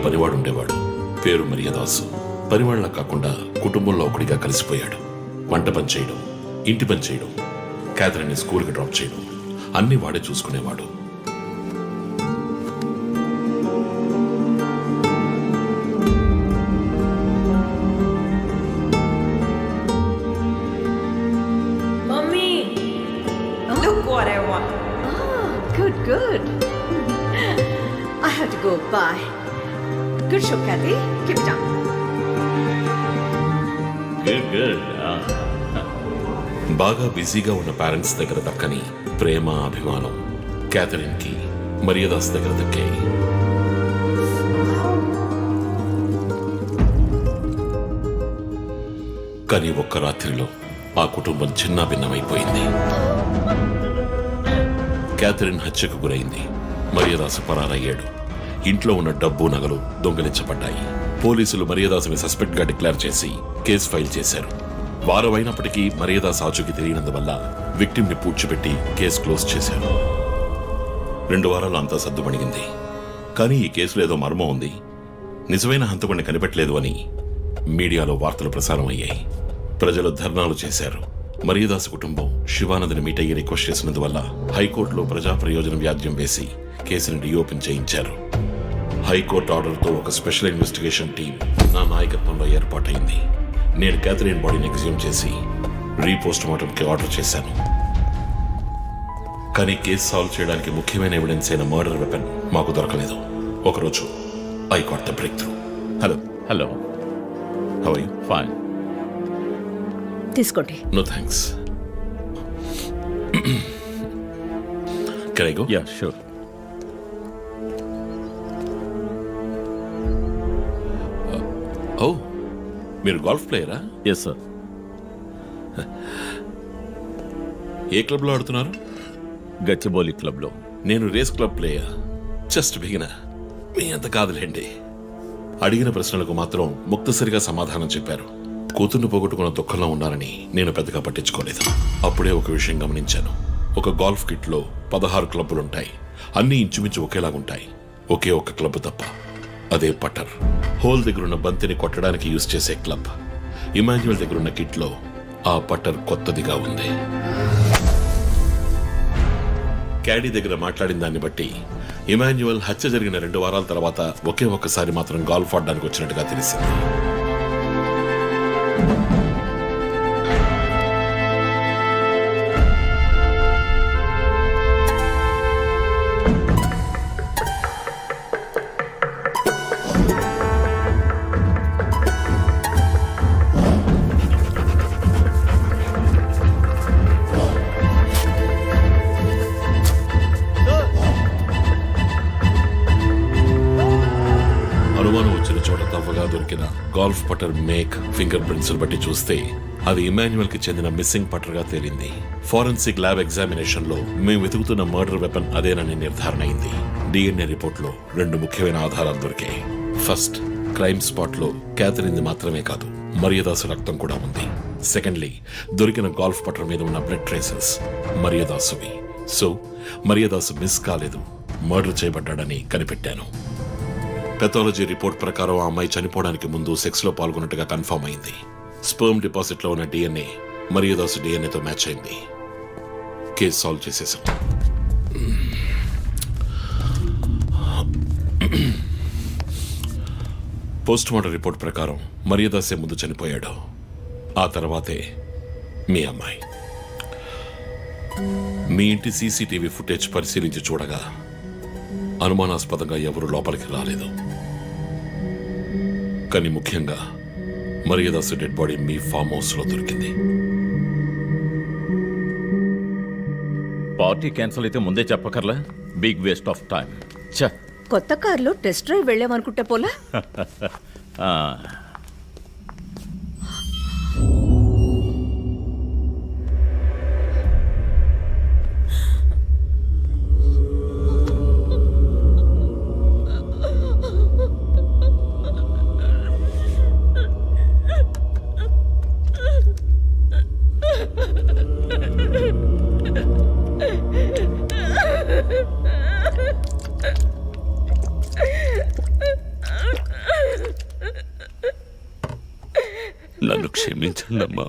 పనివాడు ఉండేవాడు. పేరు మరియదాసు. పనివాళ్ళ కాకుండా కుటుంబంలో ఒకడిగా కలిసిపోయాడు. వంట పని చేయడం, ఇంటి పని చేయడం, క్యాథరిన్ని స్కూల్కి డ్రాప్ చేయడం అన్నీ వాడే చూసుకునేవాడు. Good. I have to go. Bye. Good show, Kathy. Keep it up. Good. బాగా బిజీగా ఉన్న పేరెంట్స్ దగ్గర దక్కని ప్రేమ, అభిమానం క్యాథరిన్ కి మరియదాస్ దగ్గర దక్కాయి. కానీ ఒక్క రాత్రిలో ఆ కుటుంబం చిన్నాభిన్నమైపోయింది. క్యాథరిన్ హత్యకు గురైంది. మరియదాసు పరారయ్యాడు. ఇంట్లో ఉన్న డబ్బు, నగలు దొంగిలించబడ్డాయి. పోలీసులు మరియదాసుని సస్పెక్ట్ గా డిక్లేర్ చేసి కేసు ఫైల్ చేశారు. వారం అయినప్పటికీ మరియదాస్ ఆచూకీ తెలియనందువల్ల విక్టిమ్ ని పూడ్చిపెట్టి కేసు క్లోజ్ చేశారు. 2 వారాలు అంతా సద్దుమణిగింది. కానీ ఈ కేసులో ఏదో మర్మం ఉంది, నిజమైన హంతకుడిని కనిపెట్టలేదు అని మీడియాలో వార్తలు ప్రసారం అయ్యాయి. ప్రజలు ధర్నాలు చేశారు. మరియదాసు కుటుంబం శివానందని మీట్ అయ్యి రిక్వెస్ట్ చేసినందువల్ల హైకోర్టులో ప్రజా ప్రయోజన వ్యాజ్యం వేసి కేసును రీఓపెన్ చేయించారు. హైకోర్టు ఆర్డర్తో ఒక స్పెషల్ ఇన్వెస్టిగేషన్ టీం నా నాయకత్వంలో ఏర్పాటైంది. నేను క్యాథరిన్ బాడీని ఎగ్జ్యూమ్ చేసి రీపోస్ట్ మార్టంకి ఆర్డర్ చేశాను. కానీ కేసు సాల్వ్ చేయడానికి ముఖ్యమైన ఎవిడెన్స్ అయిన మర్డర్ వెపన్ మాకు దొరకలేదు. ఒకరోజు I got the breakthrough. Hello how are you? Fine. తీసుకోండి. No thanks. Can I go? Yeah, sure. Oh, మీరు గోల్ఫ్ ప్లేయరా? Yes sir. ఏ క్లబ్లో ఆడుతున్నారు? గచ్చిబౌలి క్లబ్లో. నేను race club player. Just beginner. మీ అంత కాదులేండి. అడిగిన ప్రశ్నలకు మాత్రం ముక్తసరిగా సమాధానం చెప్పారు. కూతుర్ను పోగొట్టుకున్న దుఃఖంలో ఉన్నారని నేను పెద్దగా పట్టించుకోలేదు. అప్పుడే ఒక విషయం గమనించాను. ఒక గోల్ఫ్ కిట్లో 16 క్లబ్బులుంటాయి. అన్నీ ఇంచుమించు ఒకేలాగుంటాయి. ఒకే ఒక్క క్లబ్ తప్ప. అదే పట్టర్. హోల్ దగ్గరున్న బంతిని కొట్టడానికి యూజ్ చేసే క్లబ్. ఇమాన్యువల్ దగ్గరున్న కిట్లో ఆ పట్టర్ కొత్తదిగా ఉంది. క్యాడీ దగ్గర మాట్లాడిన దాన్ని బట్టి ఇమాన్యువల్ హత్య జరిగిన 2 వారాల తర్వాత ఒకే ఒక్కసారి మాత్రం గోల్ఫ్ ఆడడానికి వచ్చినట్టుగా తెలిసింది. దొరికిన గోల్ఫ్ పటర్ మేక్, ఫింగర్ ప్రింట్స్ బట్టి చూస్తే అది ఇమాన్యువల్ కి చెందిన మిస్సింగ్ పటర్ గా తేలింది. ఫోరెన్సిక్ ల్యాబ్ ఎగ్జామినేషన్ లో మేము వెతుకుతున్న మర్డర్ వెపన్ అదేనని నిర్ధారణ అయింది. డిఎన్ఏ రిపోర్ట్ లో 2 ముఖ్యమైన ఆధారాలు దొరికాయి. ఫస్ట్, క్రైమ్ స్పాట్ లో క్యాథరిన్ మాత్రమే కాదు, మరియదాసు రక్తం కూడా ఉంది. సెకండ్లీ, దొరికిన గోల్ఫ్ పటర్ మీద ఉన్న బ్లడ్ ట్రేసెస్ మరియదాసువి. సో మరియదాసు మిస్ కాలేదు, మర్డర్ చేయబడ్డాడని కనిపెట్టాను. పెథాలజీ రిపోర్ట్ ప్రకారం ఆ అమ్మాయి చనిపోవడానికి ముందు సెక్స్ లో పాల్గొన్నట్టుగా కన్ఫర్మ్ అయింది. స్పర్మ్ డిపాజిట్ లో ఉన్న డిఎన్ఏ మరియదాసు డిఎన్ఏతో మ్యాచ్ అయింది. కేసు సాల్వ్ చేసేసాం. పోస్ట్ మార్టం రిపోర్ట్ ప్రకారం మరియదాసే ముందు చనిపోయాడు. ఆ తర్వాతే మీ అమ్మాయి. మీ ఇంటి సీసీటీవీ ఫుటేజ్ పరిశీలించి చూడగా అనుమానాస్పదంగా ఎవరు లోపలికి రాలేదు. కానీ ముఖ్యంగా మరియదాసు డెడ్ బాడీ మీ ఫామ్ హౌస్ లో దొరికింది. పార్టీ క్యాన్సిల్ అయితే ముందే చెప్పకర్లా? Big waste of time. కొత్త కారులో టెస్ట్ డ్రైవ్ వెళ్ళామనుకుంటే పోలా. క్షమించండి అమ్మా.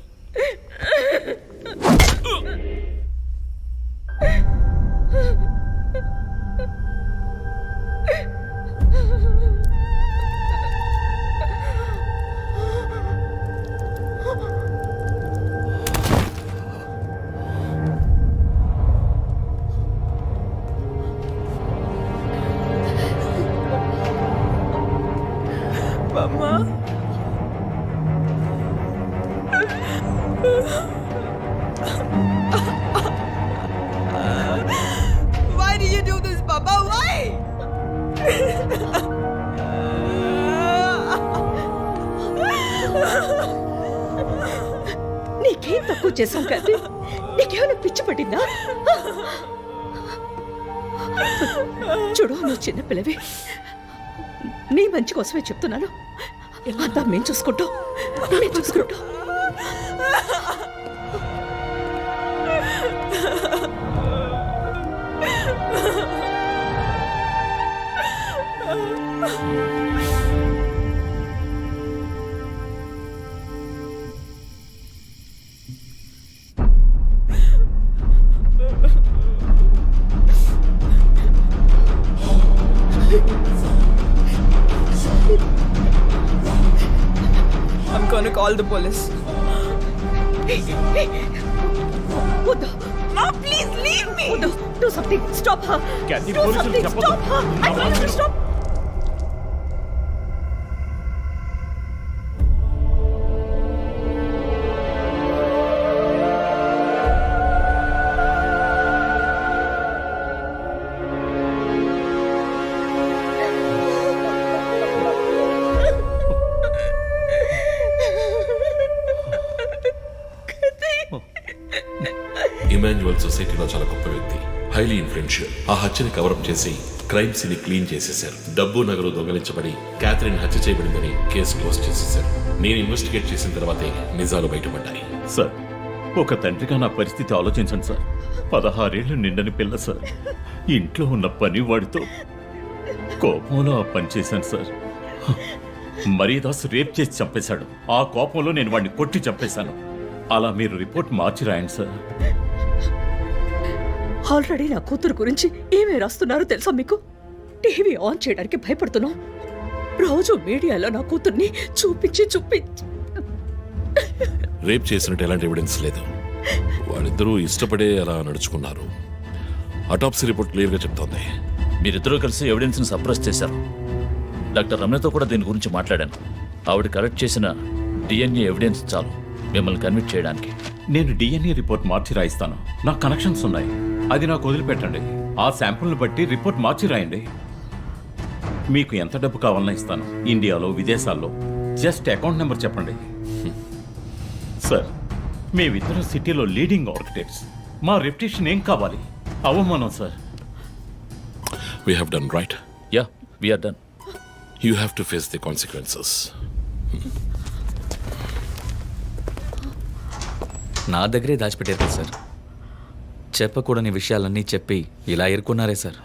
Why do you do this, Papa? Why? నీకేం తక్కువ చేశాం కదే? నీకేమైనా పిచ్చి పట్టిందా? చూడు, నువ్వు చిన్నపిల్లవి. నీ మంచి కోసమే చెప్తున్నాను. అంతా మేము చూసుకుంటాం. I'm gonna call the police. వద్దు. Mom, please leave me. వద్దు. Do something. Stop her. Kathy, Do పోలీసులు something. చెప్పొద్దు. Stop her. I నా told you to మాట stop. ఇమాన్యువల్ సొసైటీలో చాలా గొప్ప వ్యక్తి, హైలీ ఇన్ఫ్లుయెన్షియల్. ఆ హత్యని కవరప్ చేసి క్రైమ్ సీన్ క్లీన్ చేసేశారు. డబ్బు నగలు దొంగలించబడి క్యాథరిన్ హత్య చేయబడిందని కేసు క్లోజ్ చేసేశారు. నేను ఇన్వెస్టిగేట్ చేసిన తర్వాతే నిజాలు బయటపడ్డాయి. సార్, ఒక తండ్రిగా నా పరిస్థితి ఆలోచించండి సార్. 16 ఏళ్ళు నిండని పిల్ల సార్. ఇంట్లో ఉన్న పని వాడితో కోపంలో ఆ పని చేశాను సార్. మరీదాస్ రేప్ చేసి చంపేశాడు. ఆ కోపంలో నేను వాడిని కొట్టి చంపేశాను. అలా మీరు రిపోర్ట్ మార్చి రాయండి సార్. ఆల్రెడీ నా కూతురు గురించి ఏమేమి రాస్తున్నారో తెలుసా మీకు? టీవీ ఆన్ చేయడానికి భయపడుతున్నాం. రోజు మీడియాలో నా కూతుర్ని చూపించి రేప్ చేసినట్టు ఎలాంటి ఎవిడెన్స్ లేదు. వాళ్ళిద్దరూ ఇష్టపడే అలా నడుచుకున్నారు. అటాప్సీ రిపోర్ట్ క్లియర్ గా చెప్తోంది. మీరిద్దరూ కలిసి ఎవిడెన్స్ ని సప్రెస్ చేశారు. డాక్టర్ రమణతో కూడా దీని గురించి మాట్లాడాను. ఆవిడ కలెక్ట్ చేసిన డిఎన్ఏ ఎవిడెన్స్ చాలు మిమ్మల్ని కన్విక్ట్ చేయడానికి. నేను డిఎన్ఏ రిపోర్ట్ మార్చి రాయిస్తాను. నాకు కనెక్షన్స్ ఉన్నాయి. అది నాకు వదిలిపెట్టండి. ఆ శాంపుల్ని బట్టి రిపోర్ట్ మార్చి రాయండి. మీకు ఎంత డబ్బు కావాలన్నా ఇస్తాను. ఇండియాలో, విదేశాల్లో. జస్ట్ అకౌంట్ నెంబర్ చెప్పండి. సార్, మేమిద్దరం సిటీలో లీడింగ్ ఆర్కిటెక్ట్స్. మా రెప్యుటేషన్ ఏం కావాలి? అవమానం sir. We have done right. Yeah, we are done. You have to face the consequences. నా దగ్గరే దాచిపెట్టారు కదా సార్. చెప్పకూడని విషయాలన్నీ చెప్పి ఇలా ఇరుక్కున్నారే సార్.